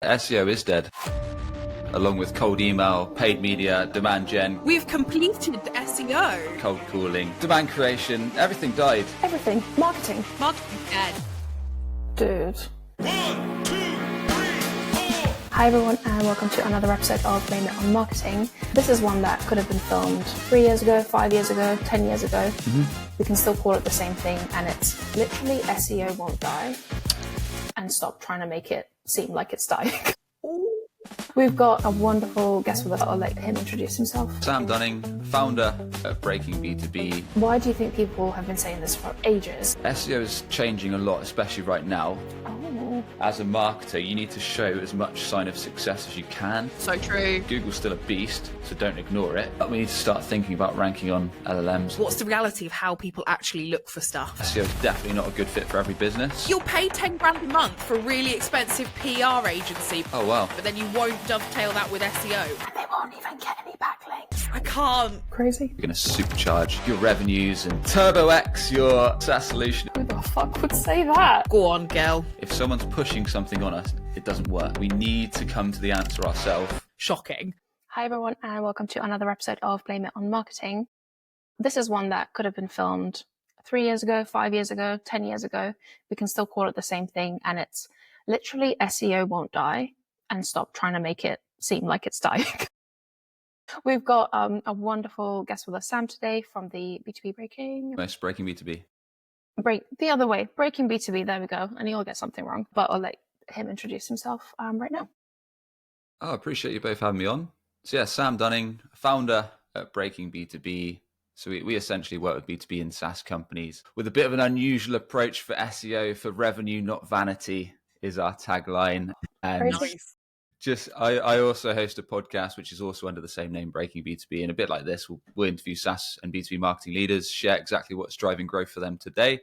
SEO is dead, along with cold email, paid media, demand gen. We've completed SEO. Cold calling, demand creation, everything died. Everything. Marketing. Marketing dead. Dude. 1, 2, 3, 4. Hi everyone, and welcome to another episode of Blame It on Marketing. This is one that could have been filmed 3 years ago, 5 years ago, 10 years ago. We can still call it the same thing, and it's literally SEO won't die, and stop trying to make it seem like it's dying. We've got a wonderful guest with us. I'll let him introduce himself. Sam Dunning, founder at Breaking B2B. Why do you think people have been saying this for ages? SEO is changing a lot, especially right now. Oh. As a marketer, you need to show as much sign of success as you can. So true. Google's still a beast, so don't ignore it. But we need to start thinking about ranking on LLMs. What's the reality of how people actually look for stuff? SEO is definitely not a good fit for every business. You'll pay 10 grand a month for a really expensive PR agency. Oh wow. But then you won't dovetail that with SEO. And they won't even get any backlinks. I can't. Crazy. You're going to supercharge your revenues and turbo X your SaaS solution. Who the fuck would say that? Go on, girl. If someone's pushing something on us, it doesn't work. We need to come to the answer ourselves. Shocking. Hi everyone, and welcome to another episode of Blame It on Marketing. This is one that could have been filmed 3 years ago, 5 years ago, 10 years ago. We can still call it the same thing, and it's literally SEO won't die, and stop trying to make it seem like it's dying. We've got a wonderful guest with us, Sam, today from the B2B Breaking B2B. the other way, Breaking B2B. There we go. And he'll get something wrong, but I'll let him introduce himself right now. Oh, I appreciate you both having me on. So yeah, Sam Dunning, founder at Breaking B2B. So we essentially work with B2B and SaaS companies with a bit of an unusual approach for SEO, for revenue, not vanity, is our tagline. And Nice. I also host a podcast, which is also under the same name, Breaking B2B. And a bit like this, we'll interview SaaS and B2B marketing leaders, share exactly what's driving growth for them today.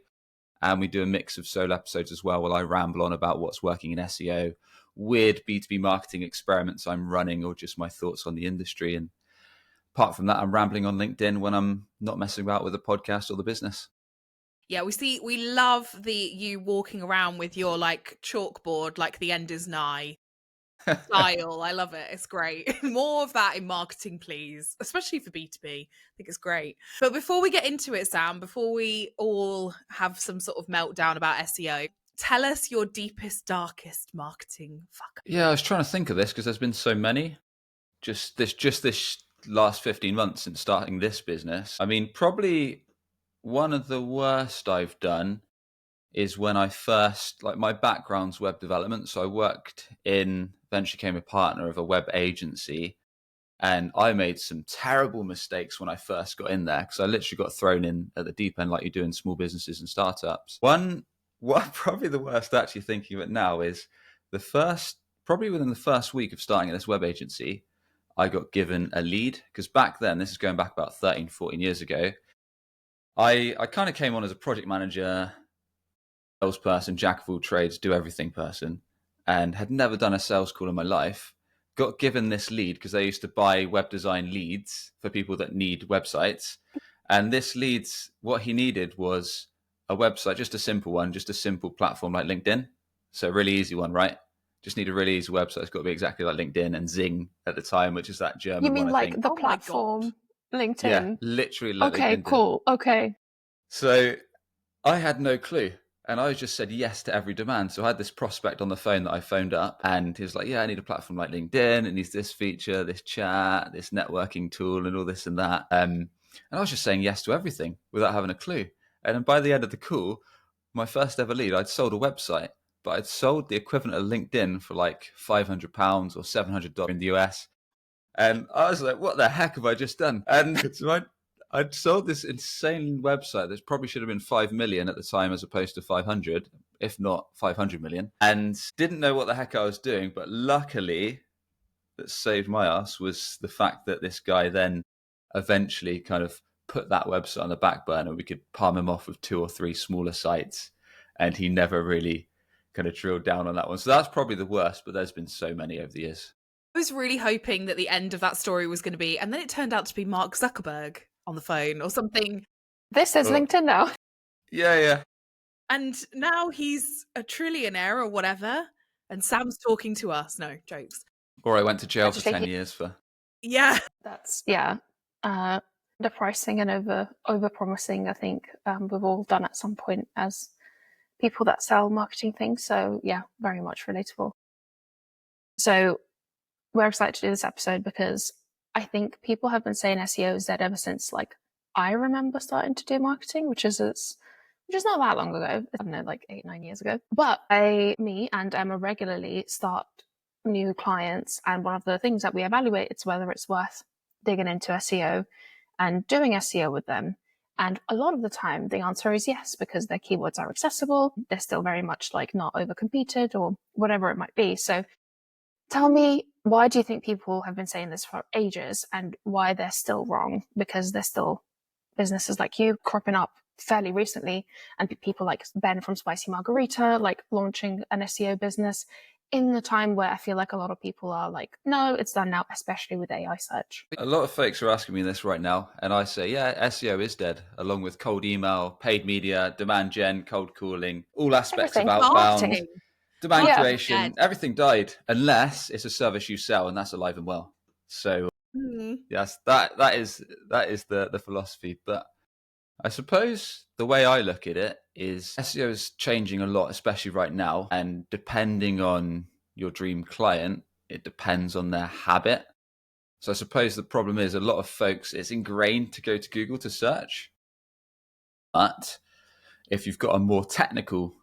And we do a mix of solo episodes as well, while I ramble on about what's working in SEO, weird B2B marketing experiments I'm running, or just my thoughts on the industry. And apart from that, I'm rambling on LinkedIn when I'm not messing about with the podcast or the business. Yeah, we love you walking around with your like chalkboard, like the end is nigh style. I love it. It's great. More of that in marketing, please, especially for B2B. I think it's great. But before we get into it, Sam, before we all have some sort of meltdown about SEO, tell us your deepest, darkest marketing fuck. Yeah, I was trying to think of this because there's been so many. Just this last 15 months since starting this business. I mean, probably one of the worst I've done is when I first, like, my background's web development. So I worked eventually became a partner of a web agency. And I made some terrible mistakes when I first got in there, because I literally got thrown in at the deep end like you do in small businesses and startups. One probably the worst, actually thinking of it now, is probably within the first week of starting at this web agency, I got given a lead. Because back then, this is going back about 13, 14 years ago, I kind of came on as a project manager, salesperson, jack of all trades, do everything person, and had never done a sales call in my life. Got given this lead because they used to buy web design leads for people that need websites. And this leads, what he needed was a website, just a simple one, just a simple platform like LinkedIn. So a really easy one, right? Just need a really easy website. It's got to be exactly like LinkedIn and Zing at the time, which is that German one. You mean I like think. the Oh my platform, LinkedIn? Yeah, literally like Okay, LinkedIn. cool. Okay. So I had no clue. And I just said yes to every demand. So I had this prospect on the phone that I phoned up, and he was like, yeah, I need a platform like LinkedIn. It needs this feature, this chat, this networking tool, and all this and that. And I was just saying yes to everything without having a clue. And then by the end of the call, my first ever lead, I'd sold a website, but I'd sold the equivalent of LinkedIn for like £500 or $700 in the US. And I was like, what the heck have I just done? And so I'd sold this insane website that probably should have been 5 million at the time, as opposed to 500, if not 500 million, and didn't know what the heck I was doing. But luckily, that saved my ass was the fact that this guy then eventually kind of put that website on the back burner. We could palm him off with 2 or 3 smaller sites, and he never really kind of drilled down on that one. So that's probably the worst, but there's been so many over the years. I was really hoping that the end of that story was going to be, and then it turned out to be Mark Zuckerberg on the phone or something. This is LinkedIn now. Yeah. And now he's a trillionaire or whatever. And Sam's talking to us. No, jokes. Or I went to jail for Actually, 10 years for. Yeah. That's the pricing and over promising. I think we've all done at some point as people that sell marketing things. So yeah, very much relatable. So we're excited to do this episode because I think people have been saying SEO is dead ever since like I remember starting to do marketing, which is not that long ago. I don't know, like 8-9 years ago. But me and Emma regularly start new clients, and one of the things that we evaluate is whether it's worth digging into SEO and doing SEO with them. And a lot of the time, the answer is yes, because their keywords are accessible. They're still very much like not overcompeted or whatever it might be. So tell me, why do you think people have been saying this for ages and why they're still wrong? Because there's still businesses like you cropping up fairly recently, and people like Ben from Spicy Margarita, like launching an SEO business in the time where I feel like a lot of people are like, no, it's done now, especially with AI search. A lot of folks are asking me this right now, and I say, yeah, SEO is dead, along with cold email, paid media, demand gen, cold calling, all aspects Everything. of outbound, Marketing. demand Yeah. creation, Dead. everything died, unless it's a service you sell, and that's alive and well. So yes, that is the philosophy. But I suppose the way I look at it is SEO is changing a lot, especially right now. And depending on your dream client, it depends on their habit. So I suppose the problem is a lot of folks, it's ingrained to go to Google to search. But if you've got a more technical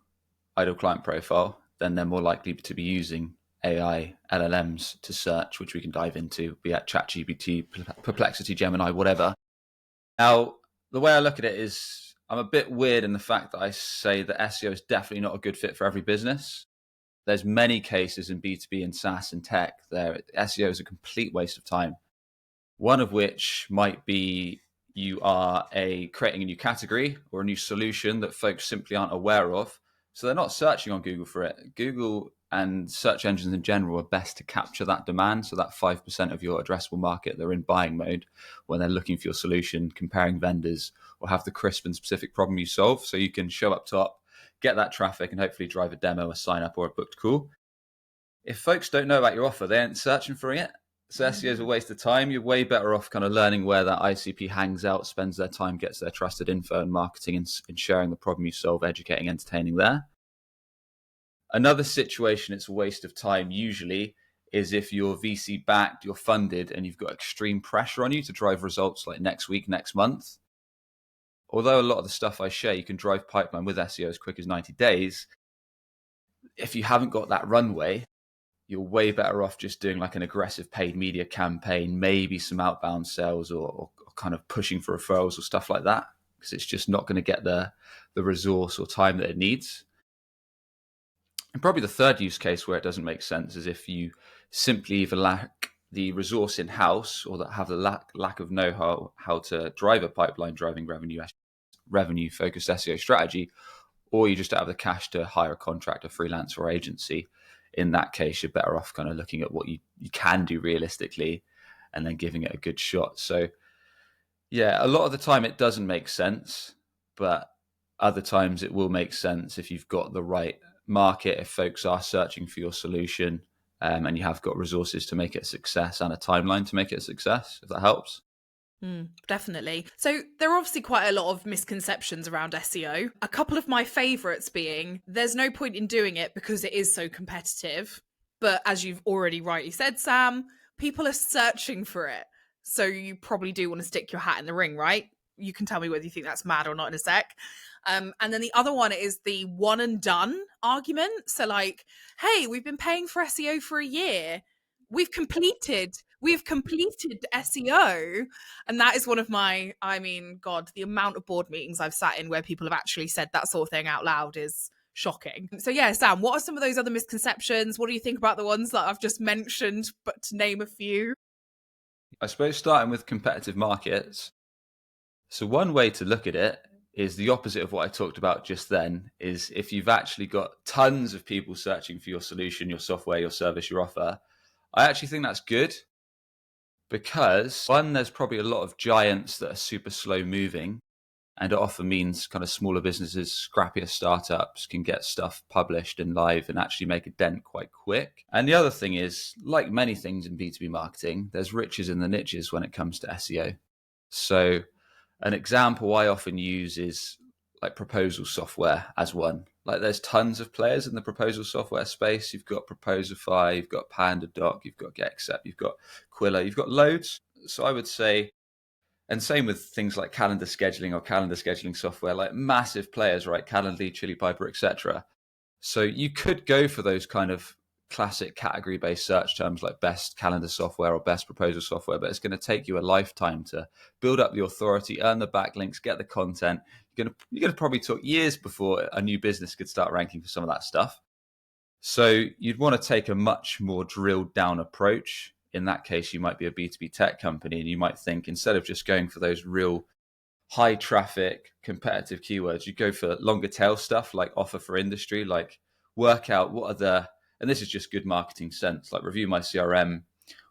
ideal client profile, then they're more likely to be using AI LLMs to search, which we can dive into, be at ChatGPT, Perplexity, Gemini, whatever. Now, the way I look at it is I'm a bit weird in the fact that I say that SEO is definitely not a good fit for every business. There's many cases in B2B and SaaS and tech there SEO is a complete waste of time. One of which might be you are creating a new category or a new solution that folks simply aren't aware of. So they're not searching on Google for it. Google and search engines in general are best to capture that demand. So that 5% of your addressable market, they're in buying mode when they're looking for your solution, comparing vendors, or have the crisp and specific problem you solve. So you can show up top, get that traffic, and hopefully drive a demo, a sign up, or a booked call. If folks don't know about your offer, they aren't searching for it. So SEO is a waste of time. You're way better off kind of learning where that ICP hangs out, spends their time, gets their trusted info and marketing and sharing the problem you solve, educating, entertaining there. Another situation it's a waste of time usually is if you're VC backed, you're funded, and you've got extreme pressure on you to drive results like next week, next month. Although a lot of the stuff I share, you can drive pipeline with SEO as quick as 90 days. If you haven't got that runway, you're way better off just doing like an aggressive paid media campaign, maybe some outbound sales or kind of pushing for referrals or stuff like that, because it's just not going to get the resource or time that it needs. And probably the third use case where it doesn't make sense is if you simply either lack the resource in-house or that have the lack of know-how how to drive a pipeline driving revenue focused SEO strategy, or you just don't have the cash to hire a contractor, freelance, or agency. In that case, you're better off kind of looking at what you can do realistically and then giving it a good shot. So yeah, a lot of the time it doesn't make sense, but other times it will make sense if you've got the right market, if folks are searching for your solution, and you have got resources to make it a success and a timeline to make it a success, if that helps. Definitely. So there are obviously quite a lot of misconceptions around SEO. A couple of my favourites being there's no point in doing it because it is so competitive. But as you've already rightly said, Sam, people are searching for it. So you probably do want to stick your hat in the ring, right? You can tell me whether you think that's mad or not in a sec. And then the other one is the one and done argument. So like, hey, we've been paying for SEO for a year. We've completed SEO. And that is one of my, I mean, God, the amount of board meetings I've sat in where people have actually said that sort of thing out loud is shocking. So yeah, Sam, what are some of those other misconceptions? What do you think about the ones that I've just mentioned, but to name a few? I suppose starting with competitive markets. So one way to look at it is the opposite of what I talked about just then, is if you've actually got tons of people searching for your solution, your software, your service, your offer, I actually think that's good because one, there's probably a lot of giants that are super slow moving. And it often means kind of smaller businesses, scrappier startups can get stuff published and live and actually make a dent quite quick. And the other thing is, like many things in B2B marketing, there's riches in the niches when it comes to SEO. So an example I often use is like proposal software as one. Like there's tons of players in the proposal software space. You've got Proposify, you've got PandaDoc, you've got GetAccept, you've got Quilla, you've got loads. So I would say, and same with things like calendar scheduling or calendar scheduling software, like massive players, right? Calendly, Chili Piper, etc. So you could go for those kind of classic category-based search terms like best calendar software or best proposal software, but it's going to take you a lifetime to build up the authority, earn the backlinks, get the content. You're going to probably talk years before a new business could start ranking for some of that stuff. So you'd want to take a much more drilled down approach. In that case, you might be a B2B tech company, and you might think, instead of just going for those real high traffic competitive keywords, you go for longer tail stuff like offer for industry, like work out what are the, and this is just good marketing sense, like review my CRM,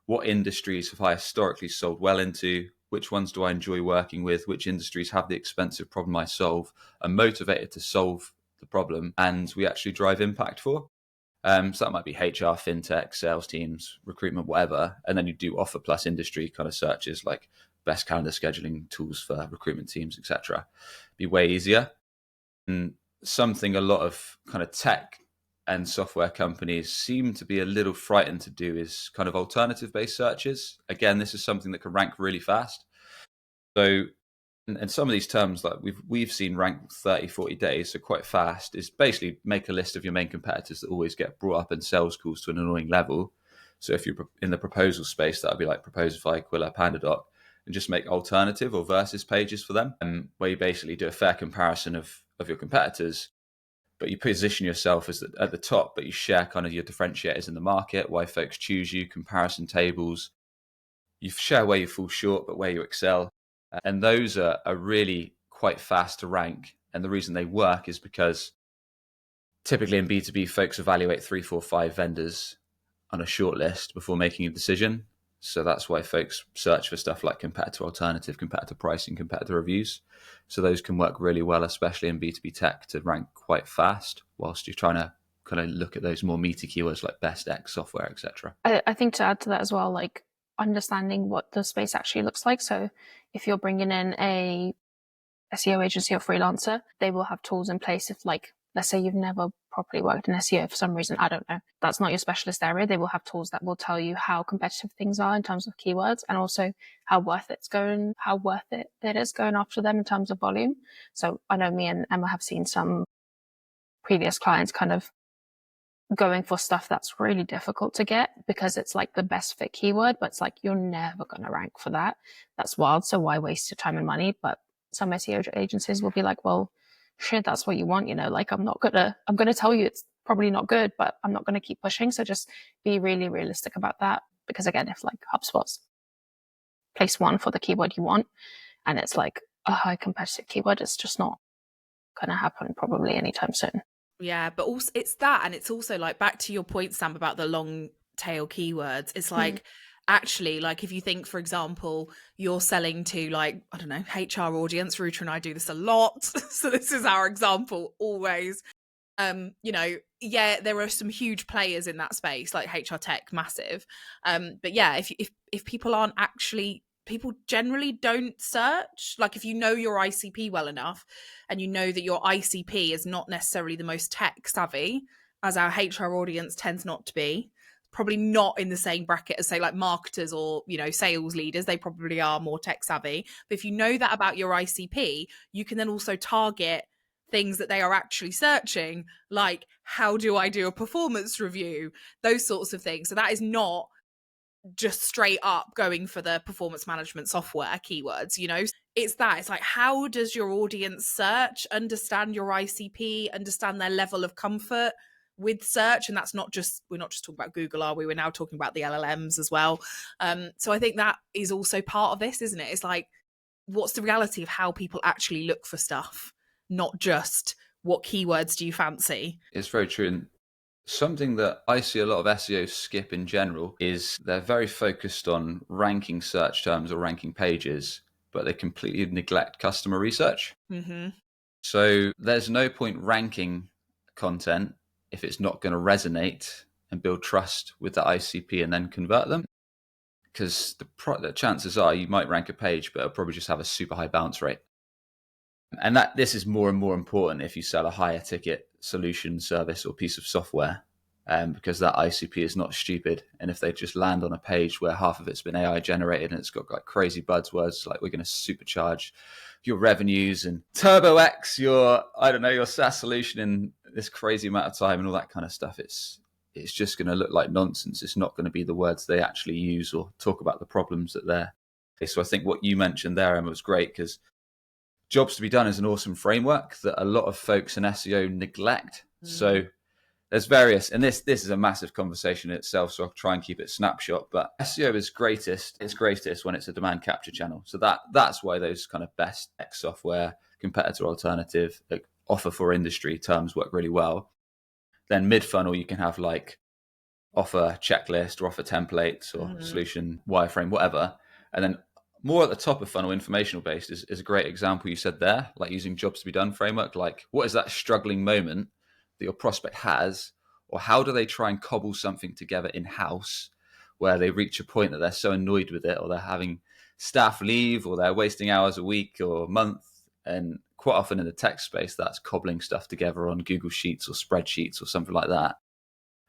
what industries have I historically sold well into, which ones do I enjoy working with, which industries have the expensive problem I solve, I'm motivated to solve the problem, and we actually drive impact for. So that might be HR, fintech, sales teams, recruitment, whatever. And then you do offer plus industry kind of searches like best calendar scheduling tools for recruitment teams, etc. Be way easier. And something a lot of kind of tech and software companies seem to be a little frightened to do is kind of alternative based searches. Again, this is something that can rank really fast. So, and some of these terms like we've seen rank 30, 40 days, so quite fast, is basically make a list of your main competitors that always get brought up in sales calls to an annoying level. So if you're in the proposal space, that would be like Proposify, Quilla, PandaDoc, and just make alternative or versus pages for them, where you basically do a fair comparison of your competitors, but you position yourself as at the top, but you share kind of your differentiators in the market, why folks choose you, comparison tables. You share where you fall short, but where you excel. And those are really quite fast to rank. And the reason they work is because typically in B2B, folks evaluate 3, 4, 5 vendors on a short list before making a decision. So that's why folks search for stuff like competitor alternative, competitor pricing, competitor reviews. So those can work really well, especially in B2B tech, to rank quite fast whilst you're trying to kind of look at those more meaty keywords like best X software, etc. I think to add to that as well, like understanding what the space actually looks like. So if you're bringing in a SEO agency or freelancer, they will have tools in place. If, like, let's say you've never properly worked in SEO for some reason, I don't know, that's not your specialist area, they will have tools that will tell you how competitive things are in terms of keywords, and also how worth it is going after them in terms of volume. So I know me and Emma have seen some previous clients kind of going for stuff that's really difficult to get because it's like the best fit keyword, but it's like you're never going to rank for that. That's wild. So why waste your time and money? But some SEO agencies will be like, well, shit, that's what you want, like I'm gonna tell you it's probably not good, but I'm not gonna keep pushing. So just be really realistic about that. Because again, if like HubSpot's place one for the keyword you want and it's like a high competitive keyword, it's just not gonna happen probably anytime soon. Yeah, but also it's that, and it's also like back to your point, Sam, about the long tail keywords. It's like actually, like if you think, for example, you're selling to like, I don't know, HR audience. Ruta and I do this a lot. So this is our example always. Yeah, there are some huge players in that space, like HR tech, massive. But yeah, if people aren't actually, people generally don't search. Like if you know your ICP well enough and you know that your ICP is not necessarily the most tech savvy, as our HR audience tends not to be, probably not in the same bracket as say like marketers or, sales leaders, they probably are more tech savvy. But if you know that about your ICP, you can then also target things that they are actually searching, like how do I do a performance review, those sorts of things. So that is not just straight up going for the performance management software keywords, it's like how does your audience search, understand your ICP, understand their level of comfort with search. And that's we're not just talking about Google, are we? We're now talking about the LLMs as well. So I think that is also part of this, isn't it? It's like, what's the reality of how people actually look for stuff, not just what keywords do you fancy? It's very true. And something that I see a lot of SEOs skip in general is they're very focused on ranking search terms or ranking pages, but they completely neglect customer research. Mm-hmm. So there's no point ranking content if it's not going to resonate and build trust with the ICP and then convert them. Because the chances are you might rank a page, but it'll probably just have a super high bounce rate. And that this is more and more important if you sell a higher ticket solution, service, or piece of software, because that ICP is not stupid. And if they just land on a page where half of it's been AI generated and it's got like crazy buzzwords like we're going to supercharge your revenues and turbo X your SaaS solution in this crazy amount of time and all that kind of stuff, it's just going to look like nonsense. It's not going to be the words they actually use or talk about the problems that they're. So I think what you mentioned there, Emma, was great, because Jobs to be Done is an awesome framework that a lot of folks in SEO neglect. So there's various, and this is a massive conversation in itself, so I'll try and keep it snapshot, but SEO is greatest when it's a demand capture channel. So that's why those kind of best tech software, competitor alternative, like offer for industry terms work really well. Then mid-funnel, you can have like offer checklist or offer templates or solution wireframe, whatever. And then more at the top of funnel, informational based is a great example you said there, like using Jobs to be Done framework. Like, what is that struggling moment that your prospect has, or how do they try and cobble something together in-house where they reach a point that they're so annoyed with it, or they're having staff leave, or they're wasting hours a week or a month. And quite often in the tech space, that's cobbling stuff together on Google Sheets or spreadsheets or something like that.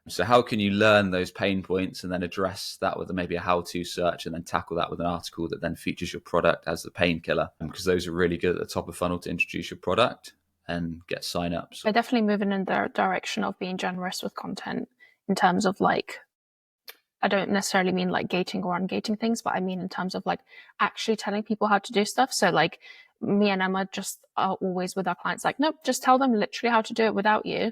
So how can you learn those pain points and then address that with maybe a how-to search, and then tackle that with an article that then features your product as the painkiller? Because those are really good at the top of funnel to introduce your product and get sign-ups. They're definitely moving in the direction of being generous with content in terms of like, I don't necessarily mean like gating or ungating things, but I mean in terms of like actually telling people how to do stuff. So like me and Emma just are always with our clients like, nope, just tell them literally how to do it without you.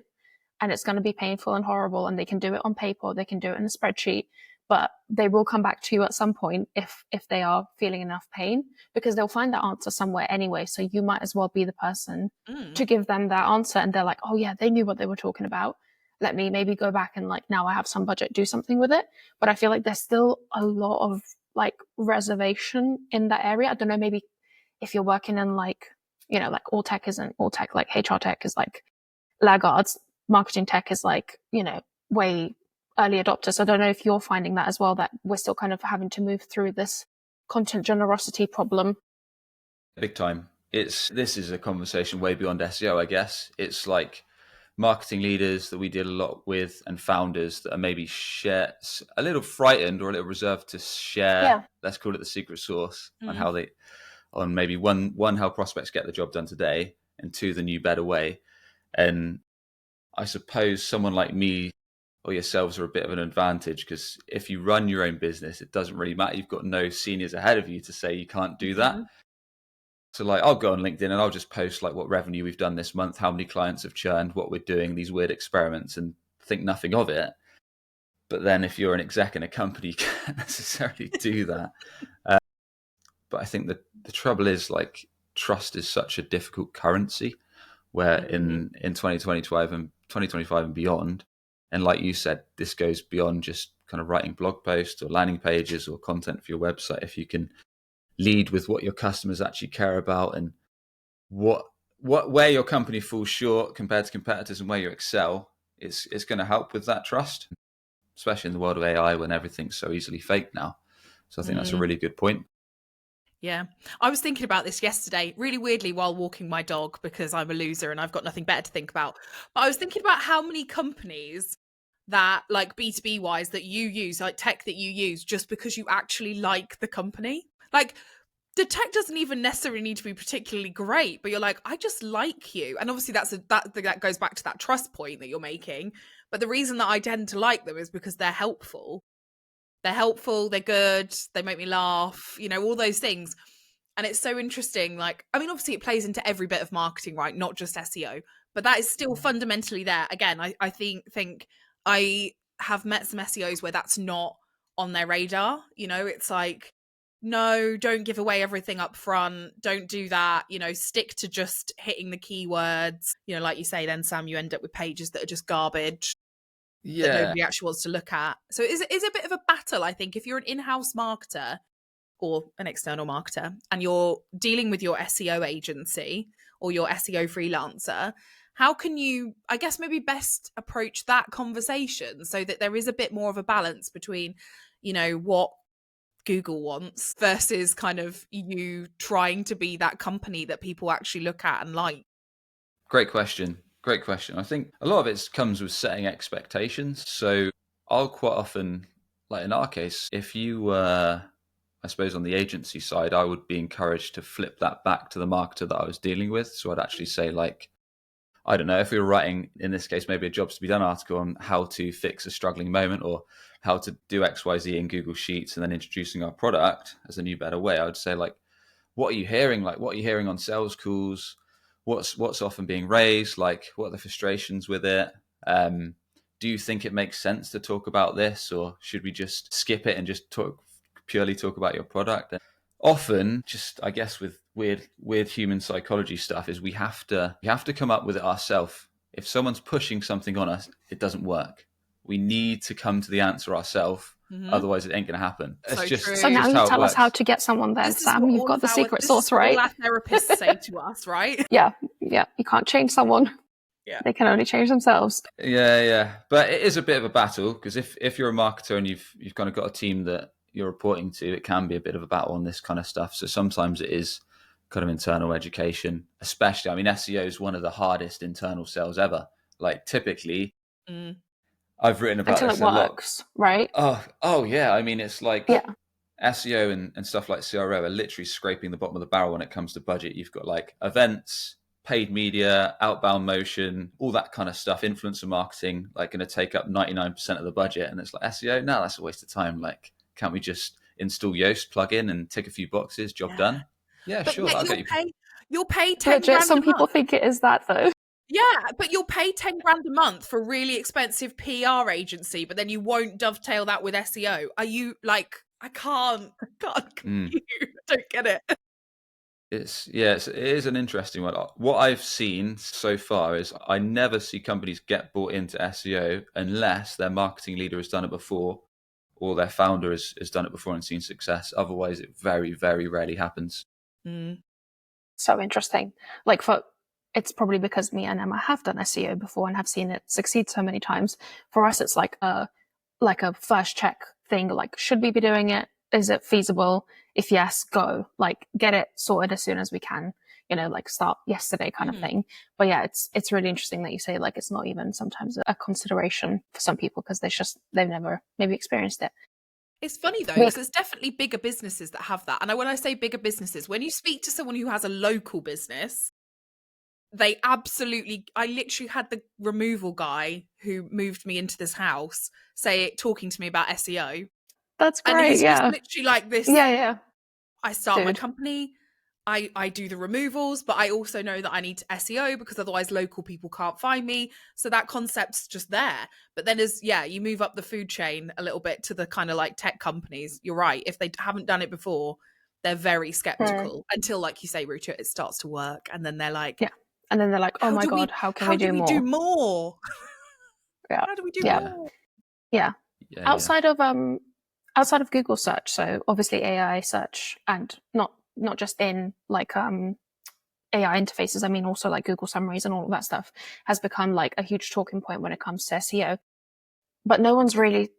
And it's going to be painful and horrible, and they can do it on paper, they can do it in a spreadsheet, but they will come back to you at some point if they are feeling enough pain, because they'll find that answer somewhere anyway. So you might as well be the person to give them that answer. And they're like, oh yeah, they knew what they were talking about. Let me maybe go back and like, now I have some budget, do something with it. But I feel like there's still a lot of like reservation in that area. I don't know, maybe if you're working in like, like all tech isn't all tech, like HR tech is like laggards. Marketing tech is like, way early adopters. So I don't know if you're finding that as well, that we're still kind of having to move through this content generosity problem. Big time. This is a conversation way beyond SEO, I guess. It's like marketing leaders that we deal a lot with and founders that are maybe a little frightened or a little reserved to share, let's call it the secret sauce, on how on maybe one, how prospects get the job done today, and two, the new better way. And I suppose someone like me or yourselves are a bit of an advantage, because if you run your own business, it doesn't really matter. You've got no seniors ahead of you to say you can't do that. So like, I'll go on LinkedIn and I'll just post like what revenue we've done this month, how many clients have churned, what we're doing, these weird experiments, and think nothing of it. But then if you're an exec in a company, you can't necessarily do that. But I think that the trouble is, like, trust is such a difficult currency, where in 2025 and beyond, and like you said, this goes beyond just kind of writing blog posts or landing pages or content for your website. If you can lead with what your customers actually care about and where your company falls short compared to competitors and where you excel, it's going to help with that trust, especially in the world of AI when everything's so easily faked now. So I think that's a really good point. Yeah. I was thinking about this yesterday, really weirdly, while walking my dog, because I'm a loser and I've got nothing better to think about. But I was thinking about how many companies that, like B2B wise, that you use, like tech that you use, just because you actually like the company. Like, the tech doesn't even necessarily need to be particularly great, but you're like, I just like you. And obviously that goes back to that trust point that you're making. But the reason that I tend to like them is because they're helpful. They're helpful, they're good, they make me laugh, all those things. And it's so interesting. Like, I mean, obviously it plays into every bit of marketing, right? Not just SEO, but that is still fundamentally there. Again, I think I have met some SEOs where that's not on their radar. It's like, no, don't give away everything up front. Don't do that. Stick to just hitting the keywords. Like you say, then Sam, you end up with pages that are just garbage. That nobody actually wants to look at. So it's a bit of a battle, I think. If you're an in-house marketer, or an external marketer, and you're dealing with your SEO agency or your SEO freelancer, how can you, I guess, maybe best approach that conversation so that there is a bit more of a balance between, you know, what Google wants versus kind of you trying to be that company that people actually look at and like? Great question. Great question. I think a lot of it comes with setting expectations. So I'll quite often, like in our case, if you were, I suppose on the agency side, I would be encouraged to flip that back to the marketer that I was dealing with. So I'd actually say, like, I don't know, if we were writing, in this case, maybe a jobs to be done article on how to fix a struggling moment or how to do XYZ in Google Sheets and then introducing our product as a new, better way, I would say, like, what are you hearing? Like, what are you hearing on sales calls? What's often being raised? Like, what are the frustrations with it? Do you think it makes sense to talk about this, or should we just skip it and just purely talk about your product? And often, just I guess with weird human psychology stuff, is we have to come up with it ourselves. If someone's pushing something on us, it doesn't work. We need to come to the answer ourselves. Otherwise, it ain't going to happen. So It's just true. So now just you how it tell us works. how to get someone then, This is Sam. what You've all got of the our- secret this sauce, is what right? all our therapists say to us, right? Yeah. You can't change someone. Yeah. They can only change themselves. Yeah. But it is a bit of a battle, because if you're a marketer and you've kind of got a team that you're reporting to, it can be a bit of a battle on this kind of stuff. So sometimes it is kind of internal education, especially, I mean, SEO is one of the hardest internal sales ever. Like, typically, I've written about Until this it a lot. works, right? Oh yeah. I mean, it's like Yeah. SEO and stuff like CRO are literally scraping the bottom of the barrel when it comes to budget. You've got like events, paid media, outbound motion, all that kind of stuff, influencer marketing, like going to take up 99% of the budget. And it's like, SEO, no, that's a waste of time. Like, can't we just install Yoast, plug in and tick a few boxes, job done? Yeah, But sure. yet That'll get you. you'll pay 10 Legit, grand some a people month. think it is that though. Yeah, but you'll pay 10 grand a month for a really expensive PR agency, but then you won't dovetail that with SEO. Are you like, I can't compute. I don't get it. It is an interesting one. What I've seen so far is I never see companies get bought into SEO unless their marketing leader has done it before or their founder has done it before and seen success. Otherwise, it very, very rarely happens. So interesting. It's probably because me and Emma have done SEO before and have seen it succeed so many times. For us, it's like a first check thing. Like, should we be doing it? Is it feasible? If yes, go. Like, get it sorted as soon as we can. You know, like start yesterday kind of thing. But yeah, it's really interesting that you say like it's not even sometimes a consideration for some people because they've never maybe experienced it. It's funny though, because there's definitely bigger businesses that have that. And when I say bigger businesses, when you speak to someone who has a local business, they absolutely, I literally had the removal guy who moved me into this house talking to me about SEO. That's great. And he's yeah. just literally like this. Yeah. I start my Dude. company. I do the removals, but I also know that I need to SEO because otherwise local people can't find me. So that concept's just there. But then you move up the food chain a little bit to the kind of like tech companies. You're right. If they haven't done it before, they're very skeptical until, like you say, Rucha, it starts to work. And then they're like, yeah. And then they're like, oh my God, how can we do more? Yeah. How do we do more? Yeah. Outside of Google search, so obviously AI search, and not just in like AI interfaces, I mean also like Google summaries and all of that stuff has become like a huge talking point when it comes to SEO. But no one's really,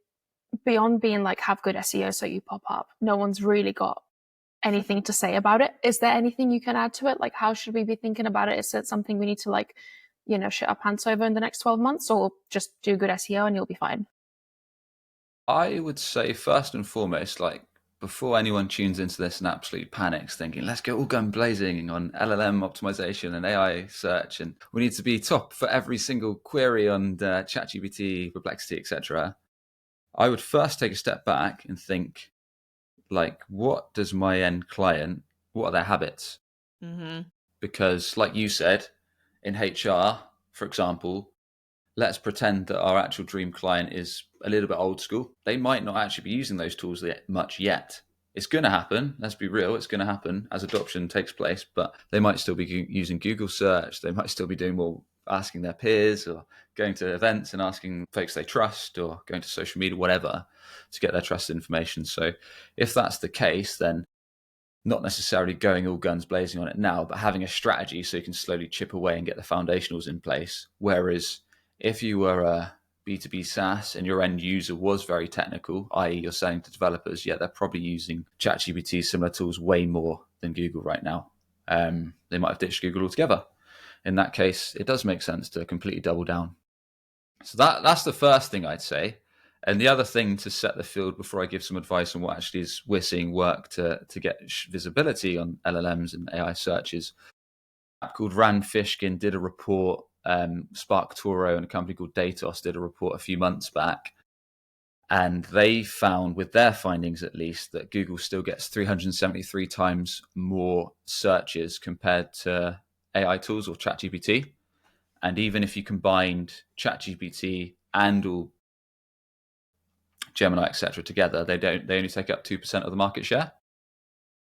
beyond being like have good SEO so you pop up, no one's really got anything to say about it. Is there anything you can add to it? Like, how should we be thinking about it? Is it something we need to like, shit our pants over in the next 12 months, or just do good SEO and you'll be fine? I would say first and foremost, like, before anyone tunes into this and absolutely panics thinking, let's go all gun blazing on LLM optimization and AI search, and we need to be top for every single query on ChatGPT, Perplexity, etc. I would first take a step back and think, like, what does my end client, what are their habits? Because like you said, in HR, for example, let's pretend that our actual dream client is a little bit old school. They might not actually be using those tools much yet. It's going to happen. Let's be real. It's going to happen as adoption takes place, but they might still be using Google search. They might still be doing more asking their peers or going to events and asking folks they trust or going to social media, whatever, to get their trusted information. So if that's the case, then not necessarily going all guns blazing on it now, but having a strategy so you can slowly chip away and get the foundationals in place. Whereas if you were a B2B SaaS and your end user was very technical, i.e. you're selling to developers, they're probably using ChatGPT, similar tools, way more than Google right now. They might have ditched Google altogether. In that case, it does make sense to completely double down. So that's the first thing I'd say. And the other thing to set the field before I give some advice on what actually is we're seeing work to get visibility on LLMs and AI searches, a app called Rand Fishkin did a report, Spark Toro and a company called Datos did a report a few months back. And they found, with their findings at least, that Google still gets 373 times more searches compared to AI tools or ChatGPT. And even if you combined ChatGPT and all Gemini, etc., together, they only take up 2% of the market share.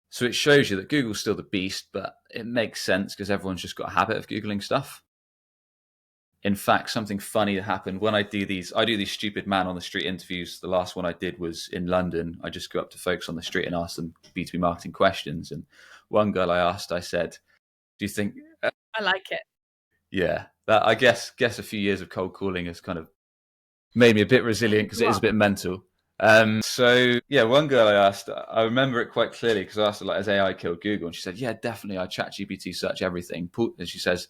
So it shows you that Google's still the beast, but it makes sense because everyone's just got a habit of Googling stuff. In fact, something funny that happened when I do these stupid man on the street interviews. The last one I did was in London. I just go up to folks on the street and ask them B2B marketing questions. And one girl I said, do you think... I like it. Yeah, that I guess a few years of cold calling has kind of made me a bit resilient because it is a bit mental. So yeah, one girl I asked, I remember it quite clearly because I asked her, like, has AI killed Google? And she said, yeah, definitely. I ChatGPT search everything. And she says,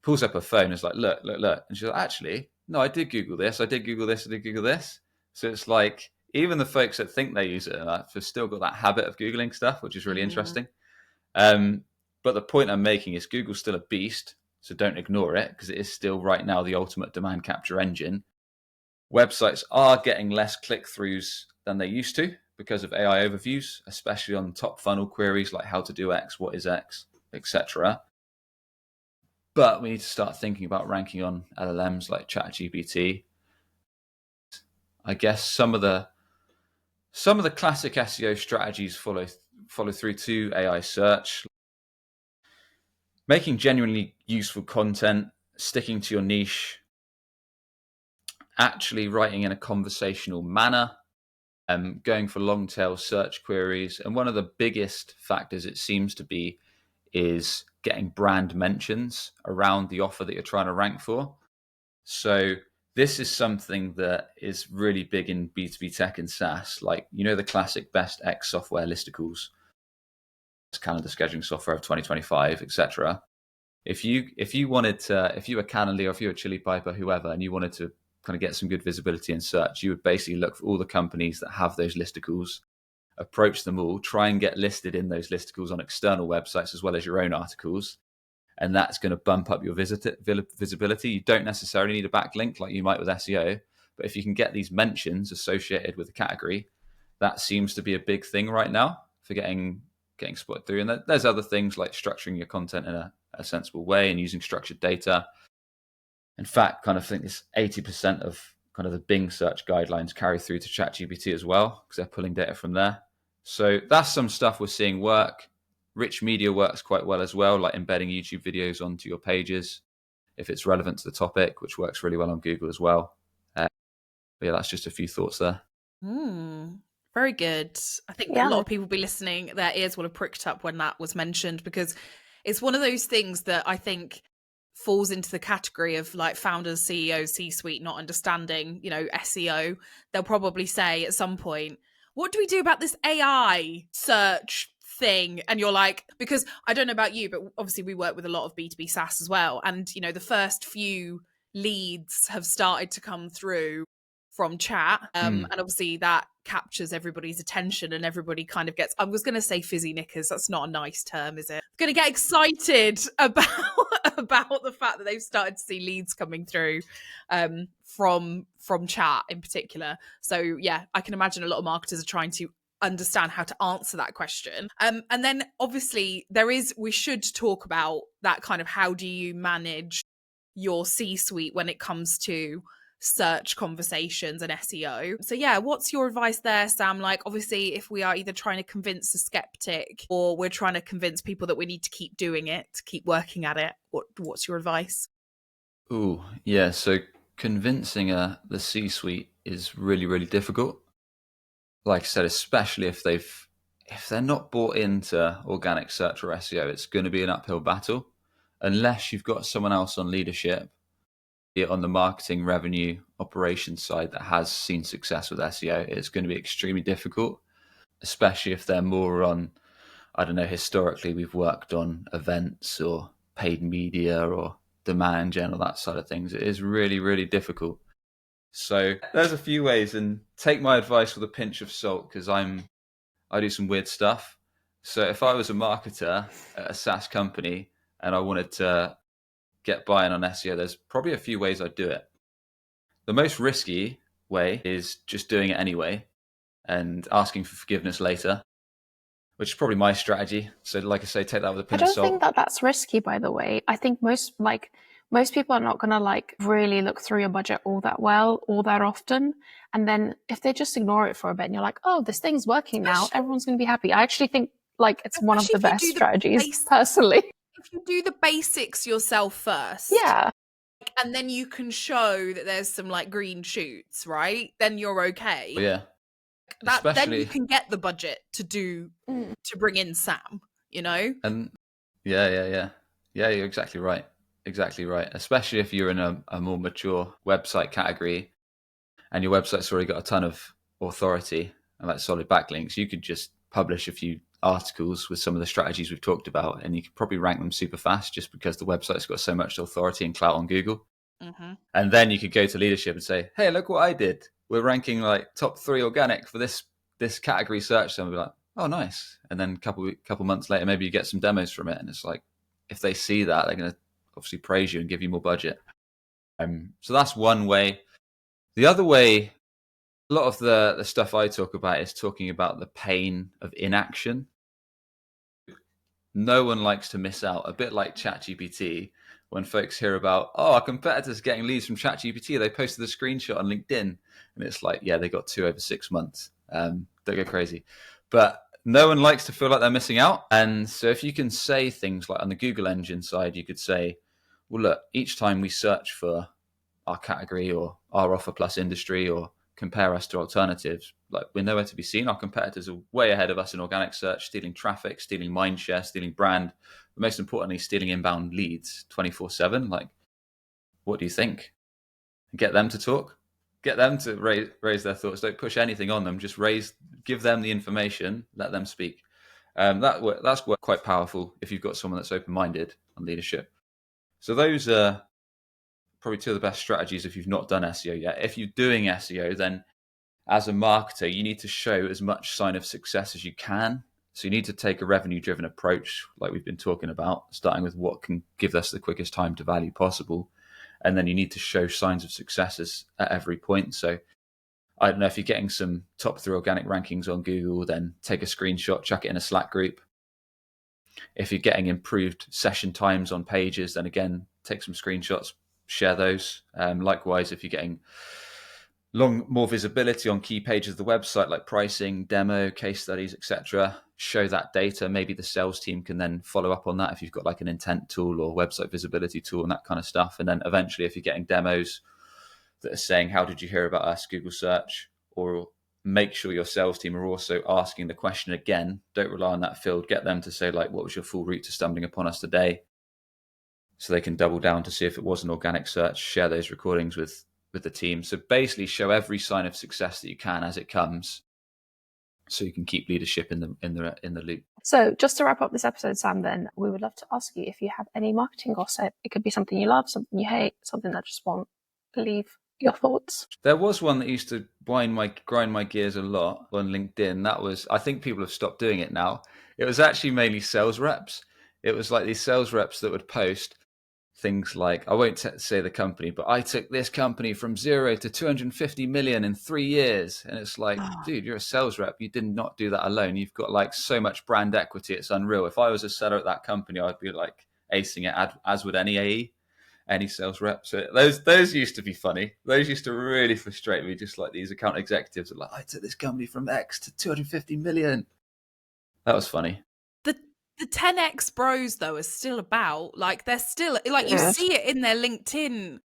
pulls up her phone and is like, look. And she's like, actually, no, I did Google this. I did Google this. So it's like, even the folks that think they use it have still got that habit of Googling stuff, which is really interesting. But the point I'm making is Google's still a beast. So don't ignore it because it is still right now the ultimate demand capture engine. Websites are getting less click-throughs than they used to because of AI overviews, especially on top funnel queries like how to do X, what is X, etc. But we need to start thinking about ranking on LLMs like ChatGPT. I guess some of the classic SEO strategies follow through to AI search. Making genuinely useful content, sticking to your niche, actually writing in a conversational manner, going for long tail search queries. And one of the biggest factors, it seems to be, is getting brand mentions around the offer that you're trying to rank for. So this is something that is really big in B2B tech and SaaS. Like, the classic best X software listicles, calendar scheduling software of 2025, etc. If you were Calendly or if you were Chili Piper, whoever, and you wanted to kind of get some good visibility in search, you would basically look for all the companies that have those listicles, approach them all, try and get listed in those listicles on external websites as well as your own articles. And that's going to bump up your visibility. You don't necessarily need a backlink like you might with SEO, but if you can get these mentions associated with the category, that seems to be a big thing right now for getting spotted through. And there's other things like structuring your content in a sensible way and using structured data. In fact, kind of think this 80% of kind of the Bing search guidelines carry through to ChatGPT as well because they're pulling data from there. So that's some stuff we're seeing work. Rich media works quite well as well, like embedding YouTube videos onto your pages if it's relevant to the topic, which works really well on Google as well. But yeah, that's just a few thoughts there. Very good. I think a lot of people will be listening, their ears will have pricked up when that was mentioned because it's one of those things that I think falls into the category of like founders, CEOs, C-suite not understanding, SEO. They'll probably say at some point, what do we do about this AI search thing? And you're like, because I don't know about you, but obviously we work with a lot of B2B SaaS as well. And, the first few leads have started to come through from chat. And obviously that captures everybody's attention and everybody kind of gets, I was going to say fizzy knickers. That's not a nice term, is it? Going to get excited about the fact that they've started to see leads coming through from chat in particular. So yeah, I can imagine a lot of marketers are trying to understand how to answer that question. And then obviously we should talk about that kind of how do you manage your C-suite when it comes to search conversations and SEO. So yeah, what's your advice there, Sam? Like, obviously, if we are either trying to convince a skeptic or we're trying to convince people that we need to keep doing it, keep working at it, what's your advice? Ooh, yeah. So convincing the C-suite is really, really difficult. Like I said, especially if they've if they're not bought into organic search or SEO, it's going to be an uphill battle unless you've got someone else on leadership, be it on the marketing, revenue, operations side that has seen success with SEO. It's going to be extremely difficult, especially if they're more on, I don't know, historically we've worked on events or paid media or demand gen or that side of things. It is really, really difficult. So there's a few ways, and take my advice with a pinch of salt because I do some weird stuff. So if I was a marketer at a SaaS company and I wanted to get buy-in on SEO, there's probably a few ways I'd do it. The most risky way is just doing it anyway and asking for forgiveness later, which is probably my strategy. So like I say, take that with a I pinch of don't salt. think that that's risky, by the way. I think most people are not going to really look through your budget all that well, all that often. And then if they just ignore it for a bit and you're like, oh, this thing's working now, everyone's going to be happy. I actually think it's one of the best strategies, personally. If you do the basics yourself first. Yeah. And then you can show that there's some green shoots, right? Then you're okay. Yeah. Then you can get the budget to bring in Sam, And yeah, you're exactly right. Especially if you're in a more mature website category and your website's already got a ton of authority and solid backlinks, you could just publish a few articles with some of the strategies we've talked about, and you could probably rank them super fast just because the website's got so much authority and clout on Google. Mm-hmm. And then you could go to leadership and say, hey, look what I did. We're ranking top 3 organic for this category search. So I'll be like, oh, nice. And then a couple months later, maybe you get some demos from it. And it's if they see that, they're going to obviously praise you and give you more budget. So that's one way. The other way, a lot of the stuff I talk about is talking about the pain of inaction. No one likes to miss out. A bit like ChatGPT, when folks hear about, our competitors getting leads from ChatGPT, they posted a screenshot on LinkedIn, and it's they got 2 over 6 months. They go crazy. But no one likes to feel like they're missing out. And so if you can say things like on the Google engine side, you could say, well, look, each time we search for our category or our offer plus industry or compare us to alternatives, we're nowhere to be seen. Our competitors are way ahead of us in organic search, stealing traffic, stealing mind share, stealing brand, but most importantly, stealing inbound leads 24/7. What do you think? Get them to talk, get them to raise their thoughts. Don't push anything on them. Just give them the information, let them speak. That's quite powerful if you've got someone that's open-minded on leadership. So those are probably 2 of the best strategies if you've not done SEO yet. If you're doing SEO, then as a marketer, you need to show as much sign of success as you can. So you need to take a revenue-driven approach, like we've been talking about, starting with what can give us the quickest time to value possible. And then you need to show signs of successes at every point. So I don't know, if you're getting some top 3 organic rankings on Google, then take a screenshot, chuck it in a Slack group. If you're getting improved session times on pages, then again, take some screenshots, share those. Likewise, if you're getting more visibility on key pages of the website, like pricing, demo, case studies, etc., show that data. Maybe the sales team can then follow up on that if you've got an intent tool or website visibility tool and that kind of stuff. And then eventually, if you're getting demos that are saying, how did you hear about us, Google search, or make sure your sales team are also asking the question again. Don't rely on that field. Get them to say, what was your full route to stumbling upon us today? So they can double down to see if it was an organic search, share those recordings with the team. So basically show every sign of success that you can as it comes, so you can keep leadership in the loop. So just to wrap up this episode, Sam, then we would love to ask you if you have any marketing gossip. It could be something you love, something you hate, something that just won't leave your thoughts. There was one that used to grind my gears a lot on LinkedIn. That was, I think people have stopped doing it now. It was actually mainly sales reps. It was these sales reps that would post things like, I won't say the company, but I took this company from 0 to 250 million in 3 years. And it's dude, you're a sales rep. You did not do that alone. You've got so much brand equity. It's unreal. If I was a seller at that company, I'd be acing it, as would any AE, any sales rep. So those used to be funny. Those used to really frustrate me. Just these account executives are I took this company from X to 250 million. That was funny. The 10x bros though are still about, they're still you see it in their LinkedIn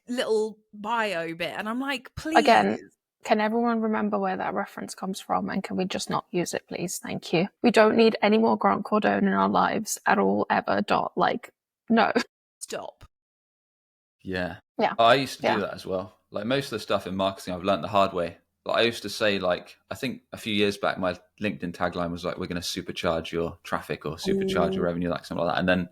little bio bit, and I'm please. Again, Can everyone remember where that reference comes from? And can we just not use it, please? Thank you. We don't need any more Grant Cardone in our lives at all, ever. No. Stop. Yeah. Yeah. I used to Yeah. do that as well. Like most of the stuff in marketing, I've learned the hard way. Like I used to say, like, I think a few years back, my LinkedIn tagline was like, we're going to supercharge your traffic or supercharge your revenue, like something like that. And then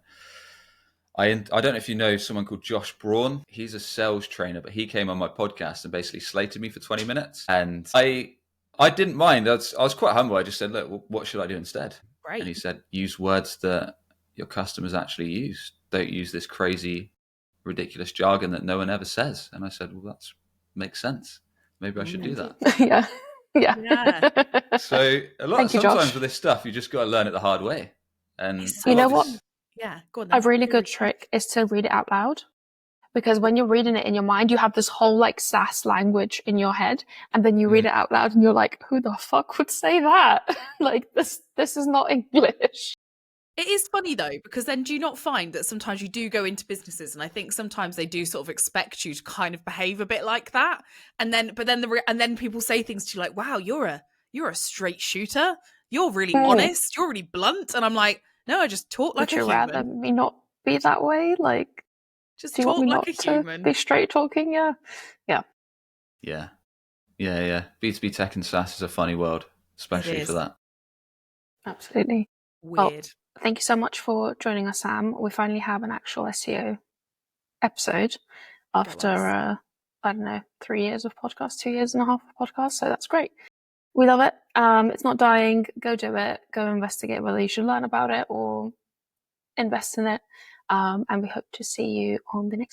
I don't know if you know someone called Josh Braun. He's a sales trainer, but he came on my podcast and basically slated me for 20 minutes. And I didn't mind. I was quite humble. I just said, look, what should I do instead? Great. And he said, use words that your customers actually use. Don't use this crazy, ridiculous jargon that no one ever says. And I said, well, that makes sense. Maybe I should do that. Yeah. So sometimes with this stuff, you just got to learn it the hard way. And you know what? Yeah, go on. A really good trick is to read it out loud, because when you're reading it in your mind, you have this whole like SaaS language in your head, and then you read it out loud, and you're like, "Who the fuck would say that? Like this is not English." It is funny though, because then do you not find that sometimes you do go into businesses, and I think sometimes they do sort of expect you to kind of behave a bit like that, and then people say things to you like, "Wow, you're a straight shooter. You're really honest. You're really blunt," and I'm like, no, I just talk like a human. Would you rather me not be that way? Like, just do you talk want me like not a to human. be straight talking? Yeah. B2B tech and SaaS is a funny world, especially for that. Absolutely. Weird. Well, thank you so much for joining us, Sam. We finally have an actual SEO episode after, I don't know, 3 years of podcast, 2 years and a half of podcast. So that's great. We love it. It's not dying. Go do it. Go investigate whether you should learn about it or invest in it. And we hope to see you on the next